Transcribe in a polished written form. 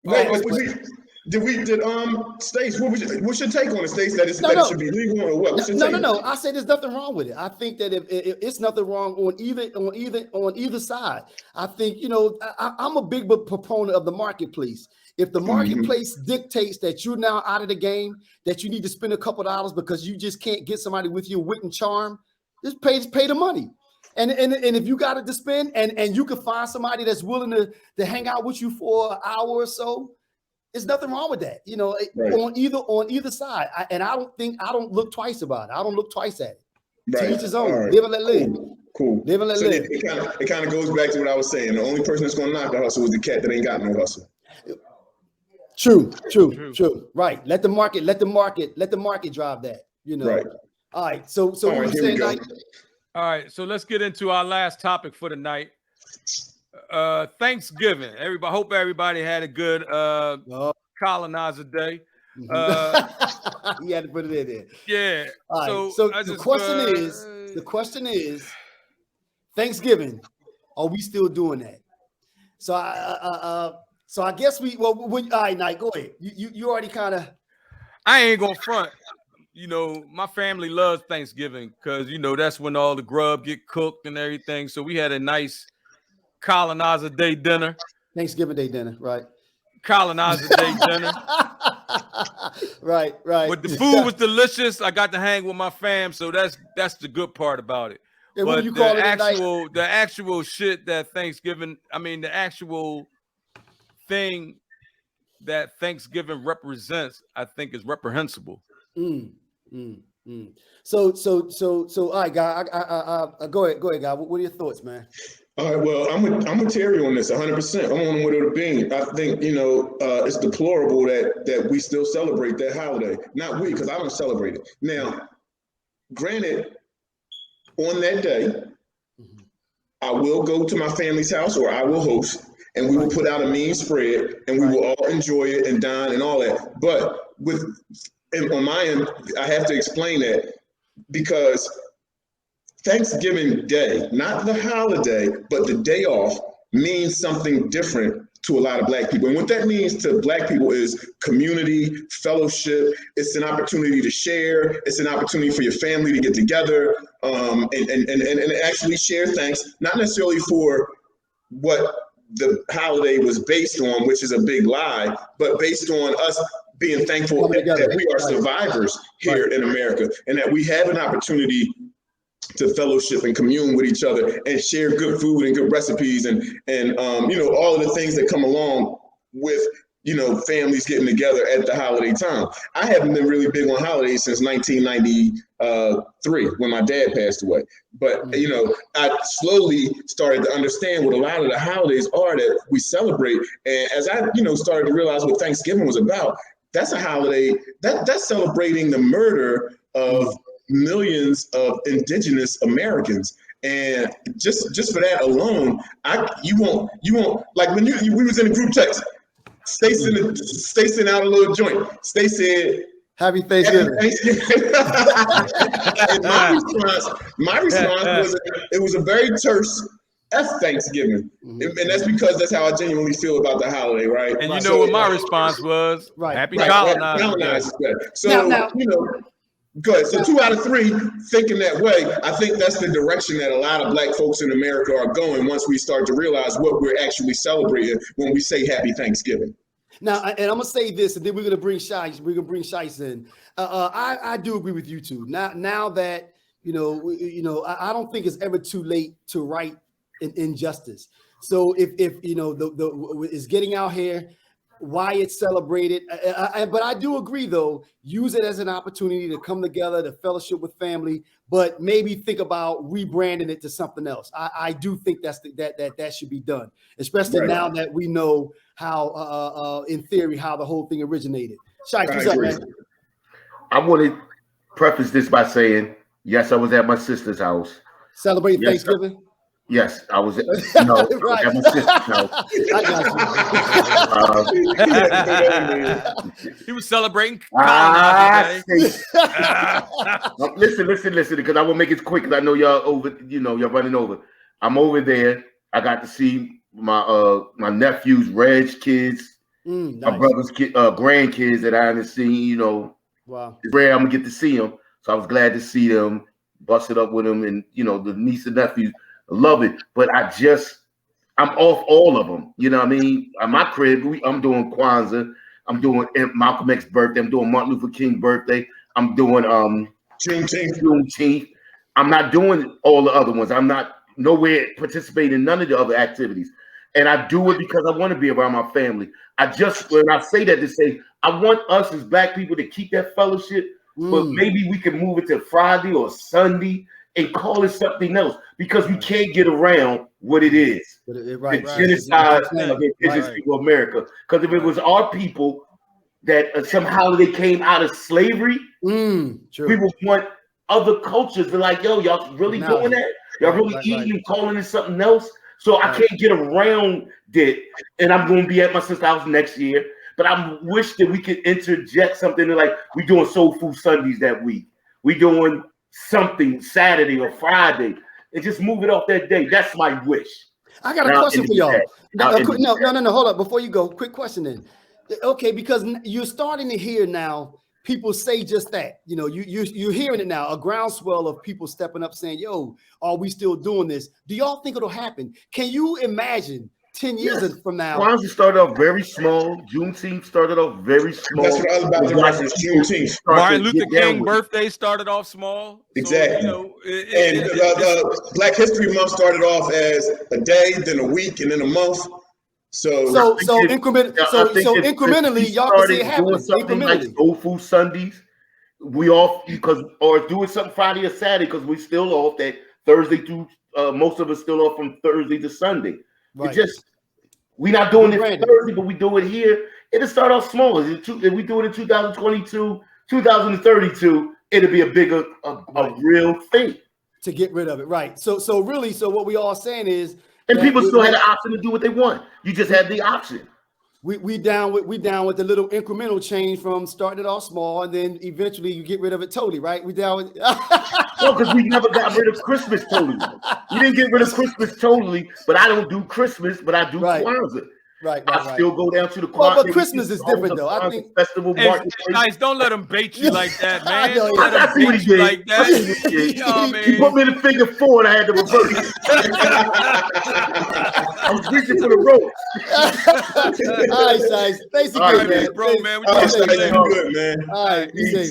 Stace, what's your take on it, Stace? That it should be legal or what? No. I say there's nothing wrong with it. I think that if it's nothing wrong on either side. I think I'm a big proponent of the marketplace. If the marketplace dictates that you're now out of the game, that you need to spend a couple dollars because you just can't get somebody with your wit and charm, just pay the money. And if you got it to spend and you can find somebody that's willing to hang out with you for an hour or so, there's nothing wrong with that, on either side. I don't look twice about it. I don't look twice at it. Right. To each his own. Right. Live and let live. Cool. Live and let live. It kind of goes back to what I was saying. The only person that's going to knock the hustle is the cat that ain't got no hustle. True. Right. Let the market drive that. Right. All right. So what are you saying, Knight? All right. So let's get into our last topic for the night. Thanksgiving. Hope everybody had a good colonizer day. You had to put it in there. Yeah. Right. So the question is, Thanksgiving, are we still doing that? So I guess all right, Knight, go ahead. You already kind of. I ain't gonna front. My family loves Thanksgiving because that's when all the grub get cooked and everything. So we had a nice colonizer day dinner. Thanksgiving day dinner, right? Colonizer day dinner. Right. But the food was delicious. I got to hang with my fam, so that's the good part about it. And but you call the actual shit that Thanksgiving, the actual thing that Thanksgiving represents, I think is reprehensible. So all right, guy. I go ahead, guy. What are your thoughts, man? All right, well, I'm with Terry on this 100%. I'm on with it being. I think, it's deplorable that we still celebrate that holiday. Not we, because I don't celebrate it. Now, granted, on that day, I will go to my family's house or I will host, and we will put out a mean spread, and we will all enjoy it and dine and all that. But on my end, I have to explain that because Thanksgiving Day, not the holiday, but the day off, means something different to a lot of Black people. And what that means to Black people is community, fellowship. It's an opportunity to share. It's an opportunity for your family to get together and actually share thanks, not necessarily for what the holiday was based on, which is a big lie, but based on us being thankful that we are survivors here in America and that we have an opportunity to fellowship and commune with each other and share good food and good recipes and all of the things that come along with families getting together at the holiday time. I haven't been really big on holidays since 1993 when my dad passed away. But I slowly started to understand what a lot of the holidays are that we celebrate. And as I started to realize what Thanksgiving was about, that's a holiday that's celebrating the murder of millions of indigenous Americans. And just for that alone, you won't like when we was in a group text, Stay sent out a little joint. Stay said, Happy Thanksgiving. And my response was it was a very terse Thanksgiving. And that's because that's how I genuinely feel about the holiday, right? And what my response was? Right. Happy Colonizers. So now, good. So 2 out of 3 thinking that way. I think that's the direction that a lot of Black folks in America are going once we start to realize what we're actually celebrating when we say Happy Thanksgiving. Now, and I'm gonna say this, and then we're gonna bring Shice. We're gonna bring Shice in. I do agree with you too. Now that I don't think it's ever too late to right an injustice. So if it's getting out here, why it's celebrated. But I do agree, though, use it as an opportunity to come together, to fellowship with family, but maybe think about rebranding it to something else. I do think that should be done, especially now that we know how, in theory, how the whole thing originated. Shice, what's up, man? I want to preface this by saying, yes, I was at my sister's house. Celebrating Thanksgiving? Yes, I was at my sister's house. I got you. He was celebrating. Listen, because I will make it quick because I know y'all y'all running over. I'm over there. I got to see my nephew's Reg kids My brother's grandkids that I haven't seen, you know. Wow. It's rare I'm gonna get to see them. So I was glad to see them, busted up with them, and you know, the niece and nephews love it. But I'm off all of them. You know what I mean? At my crib, I'm doing Kwanzaa, I'm doing Malcolm X's birthday, I'm doing Martin Luther King's birthday, I'm doing Juneteenth. I'm not doing all the other ones. I'm not nowhere participating in none of the other activities. And I do it because I want to be around my family. When I say that to say, I want us as Black people to keep that fellowship, but maybe we can move it to Friday or Sunday and call it something else because we can't get around what it is. The genocide of the indigenous people of America. Because if it was our people that somehow they came out of slavery, we would want other cultures to like, yo, y'all really doing that? Y'all really eating and calling it something else? So I can't get around it, and I'm going to be at my sister's house next year. But I wish that we could interject something like we doing Soul Food Sundays that week. We doing something Saturday or Friday, and just move it off that day. That's my wish. I got a question for y'all. No, hold up. Before you go, quick question then. Okay, because you're starting to hear now people say just that. You know, you're hearing it now, a groundswell of people stepping up saying, yo, are we still doing this? Do y'all think it'll happen? Can you imagine 10 years from now? Kwanzaa started off very small. Juneteenth started off very small. That's what I was about to reference, Juneteenth. Martin Luther King birthday started off small. Exactly. So, you know, Black History Month started off as a day, then a week, and then a month. So incrementally, y'all can see it happening. Something like Soul Food Sundays, we off or doing something Friday or Saturday because we still off that Thursday through. Most of us still off from Thursday to Sunday. Right. We not doing it Thursday, but we do it here. It'll start off small. If we do it in 2022, 2032, it'll be a bigger, a real thing to get rid of it. Right. So what we all saying is. And people still had the option to do what they want. You just had the option. We down with the little incremental change from starting it off small and then eventually you get rid of it totally, right? We down with no, because we never got rid of Christmas totally. We didn't get rid of Christmas totally, but I don't do Christmas, but I do Kwanzaa. Right. I still go down to the Kwanzaa. But Christmas is different though. I think festival. Guys, don't let them bait you like that, man. I see what he did. Like that. He put me in the figure 4 and I had to reverse it. I was reaching for the rope. All right, guys. Thanks again, man. Bro, man. All right, man. All right, be safe.